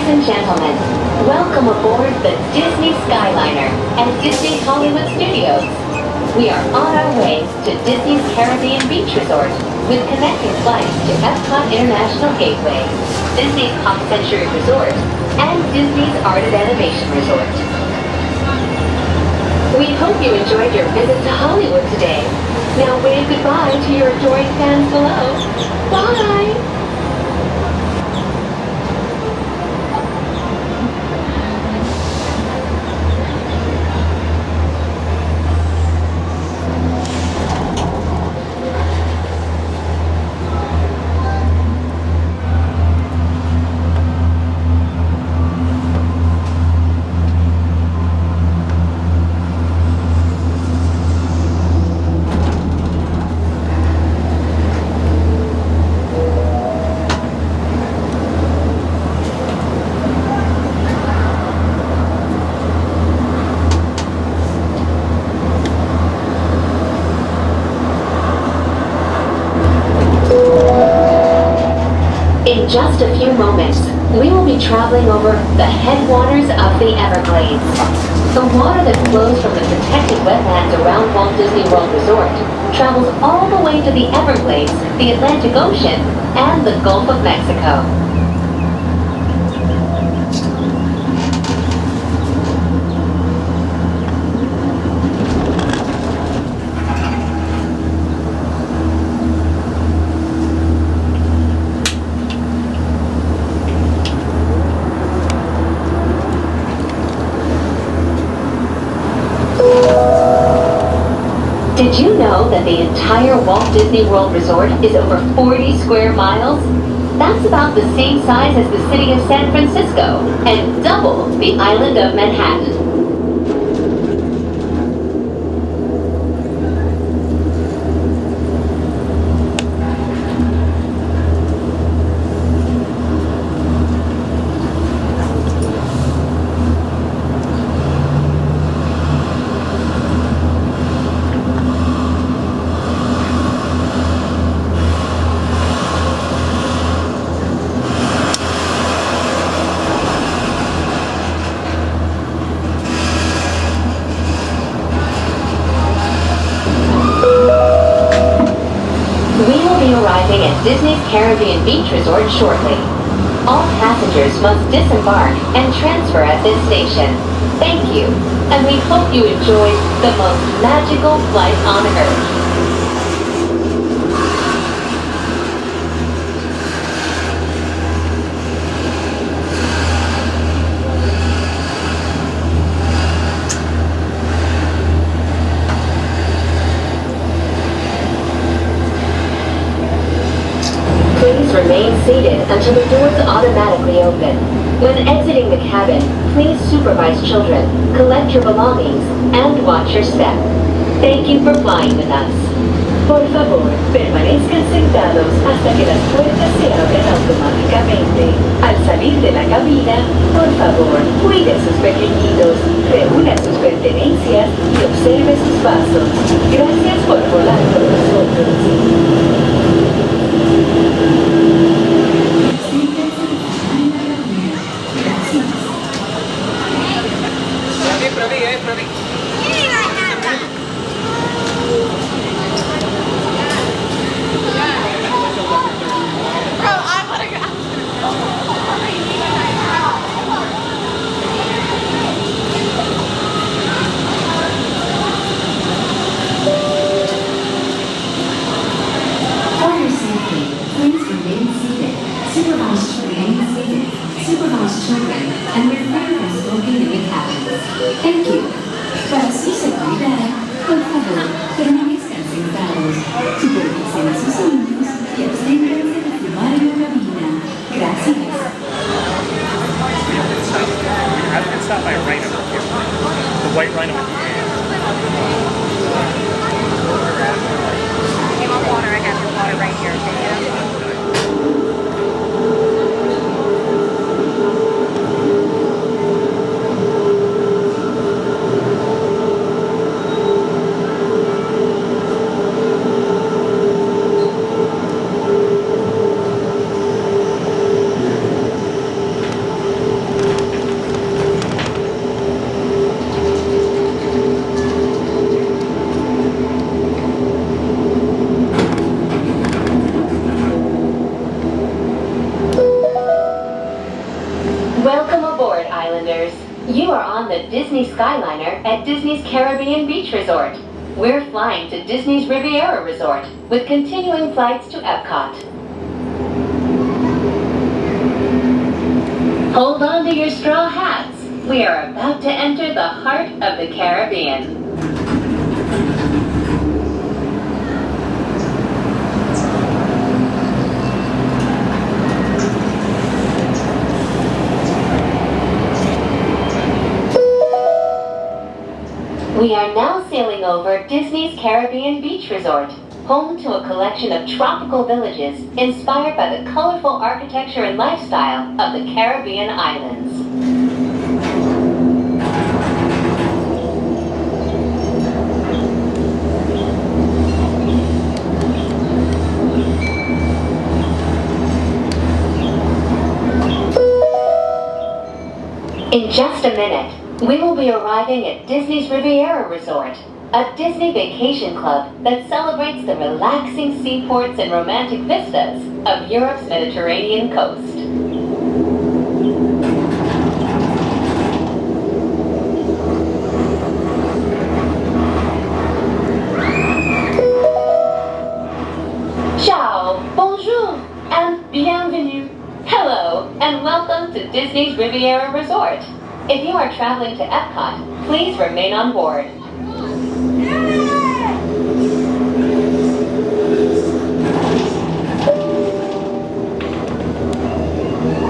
Ladies and gentlemen, welcome aboard the Disney Skyliner at Disney's Hollywood Studios. We are on our way to Disney's Caribbean Beach Resort with connecting flights to Epcot International Gateway, Disney's Pop Century Resort, and Disney's Art and Animation Resort. We hope you enjoyed your visit to Hollywood today. Now wave goodbye to your adoring fans below. Bye! In just a few moments, we will be traveling over the headwaters of the Everglades. The water that flows from the protected wetlands around Walt Disney World Resort travels all the way to the Everglades, the Atlantic Ocean, and the Gulf of Mexico. Did you know that the entire Walt Disney World Resort is over 40 square miles? That's about the same size as the city of San Francisco and double the island of Manhattan. Arriving at Disney's Caribbean Beach Resort shortly. All passengers must disembark and transfer at this station. Thank you, and we hope you enjoyed the most magical flight on Earth. Please remain seated until the doors automatically open. When exiting the cabin, please supervise children, collect your belongings, and watch your step. Thank you for flying with us. Por favor, permanezcan sentados hasta que las puertas se abran automáticamente. Al salir de la cabina, por favor, cuide a sus pequeñitos, reúna sus pertenencias y observe sus pasos. Gracias por volar con nosotros. Supervise children and refrain from smoking in the cabins. Thank you. Para su seguridad, por favor, permanezcan sentados, supervisen a sus niños y absténganse de fumar en la cabina. Gracias. I've been stopped by a rhino here. The white rhino at the end. If you want water, I have your water right here. Okay? Disney Skyliner at Disney's Caribbean Beach Resort. We're flying to Disney's Riviera Resort with continuing flights to Epcot. Hold on to your straw hats. We are about to enter the heart of the Caribbean. We are now sailing over Disney's Caribbean Beach Resort, home to a collection of tropical villages inspired by the colorful architecture and lifestyle of the Caribbean islands. In just a minute, we will be arriving at Disney's Riviera Resort, a Disney vacation club that celebrates the relaxing seaports and romantic vistas of Europe's Mediterranean coast. Ciao, bonjour, and bienvenue. Hello, and welcome to Disney's Riviera Resort. If you are traveling to Epcot, please remain on board.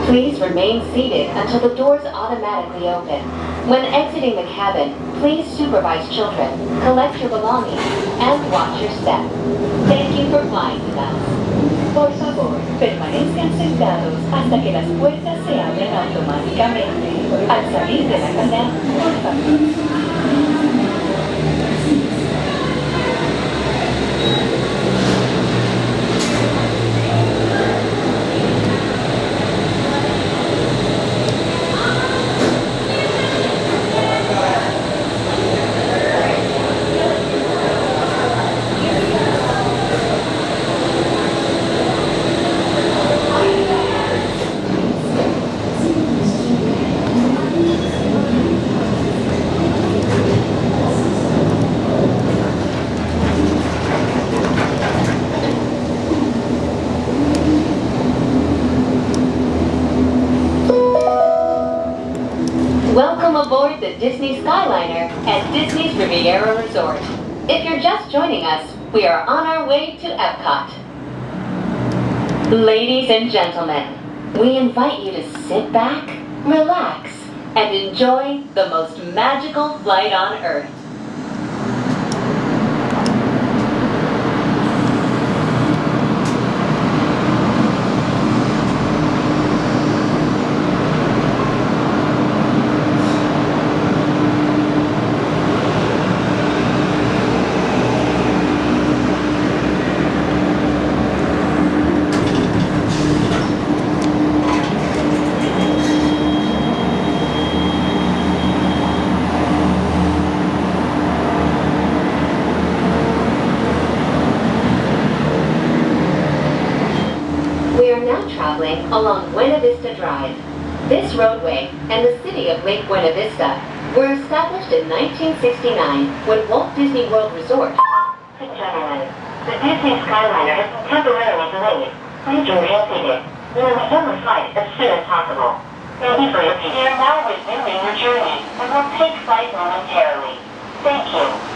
Please remain seated until the doors automatically open. When exiting the cabin, please supervise children, collect your belongings, and watch your step. Thank you for flying with us. Por favor, permanezcan sentados hasta que las puertas se abren automáticamente. Al salir de la cabina, por favor. Welcome aboard the Disney Skyliner at Disney's Riviera Resort. If you're just joining us, we are on our way to Epcot. Ladies and gentlemen, we invite you to sit back, relax, and enjoy the most magical flight on Earth. Traveling along Buena Vista Drive. This roadway and the city of Lake Buena Vista were established in 1969 when Walt Disney World Resort. Gentlemen, the Disney Skyliner has been temporarily delayed. Please remain seated. We will resume the flight as soon as possible. Thank you for your patience. We are now resuming your journey and will take flight momentarily. Thank you.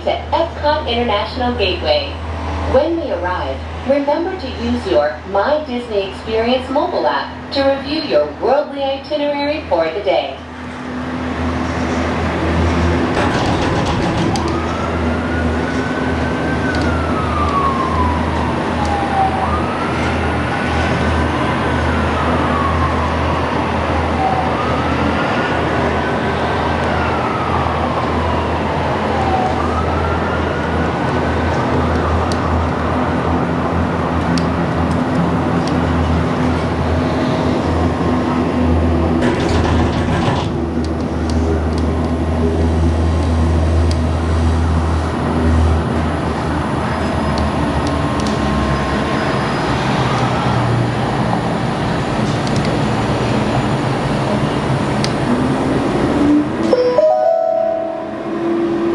to Epcot International Gateway. When we arrive, remember to use your My Disney Experience mobile app to review your worldly itinerary for the day.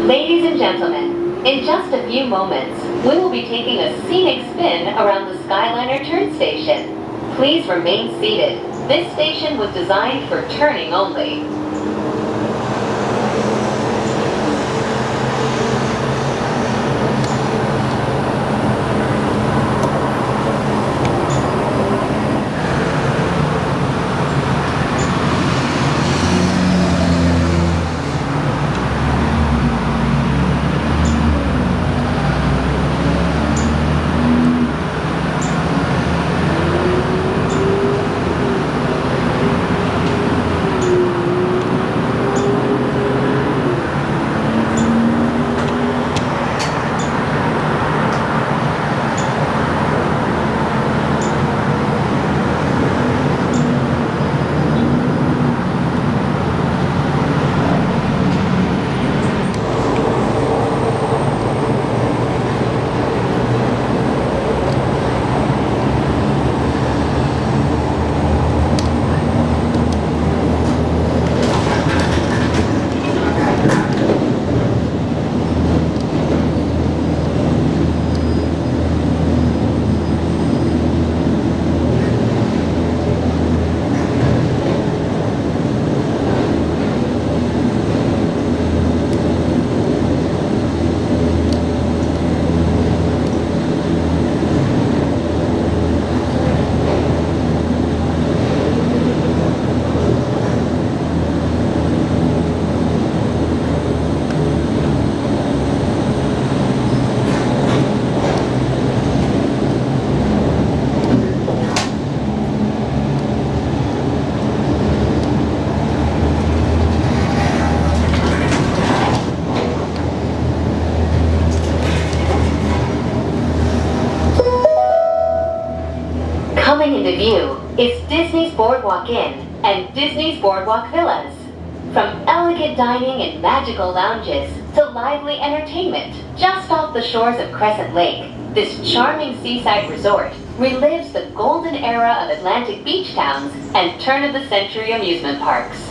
Ladies and gentlemen, in just a few moments, we will be taking a scenic spin around the Skyliner turn station. Please remain seated. This station was designed for turning only. Coming into view is Disney's Boardwalk Inn and Disney's Boardwalk Villas. From elegant dining and magical lounges to lively entertainment just off the shores of Crescent Lake, this charming seaside resort relives the golden era of Atlantic beach towns and turn-of-the-century amusement parks.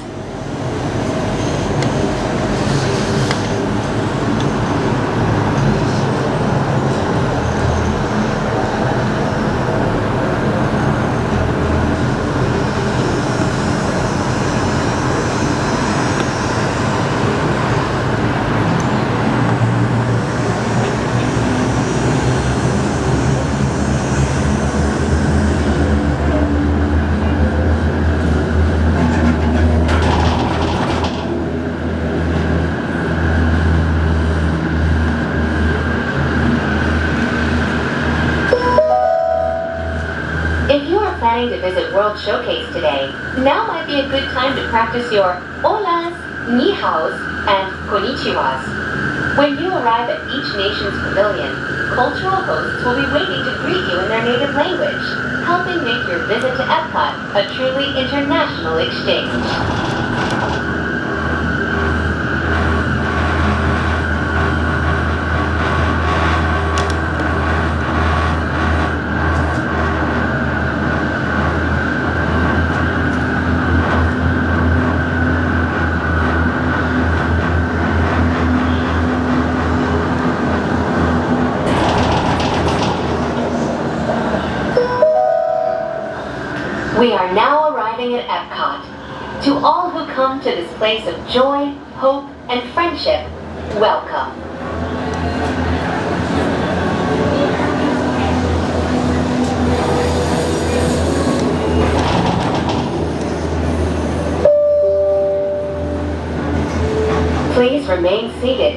Planning to visit World Showcase today, now might be a good time to practice your holas, ni haos, and konnichiwas. When you arrive at each nation's pavilion, cultural hosts will be waiting to greet you in their native language, helping make your visit to Epcot a truly international exchange. We are now arriving at Epcot. To all who come to this place of joy, hope, and friendship, welcome.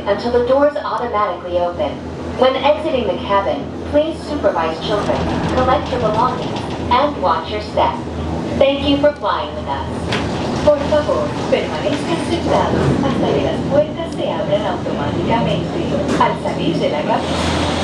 until the doors automatically open. When exiting the cabin, please supervise children, collect your belongings, and watch your step. Thank you for flying with us. Por favor, permanezcan sentados hasta que las puertas se abran automáticamente. Al salir de la cabina.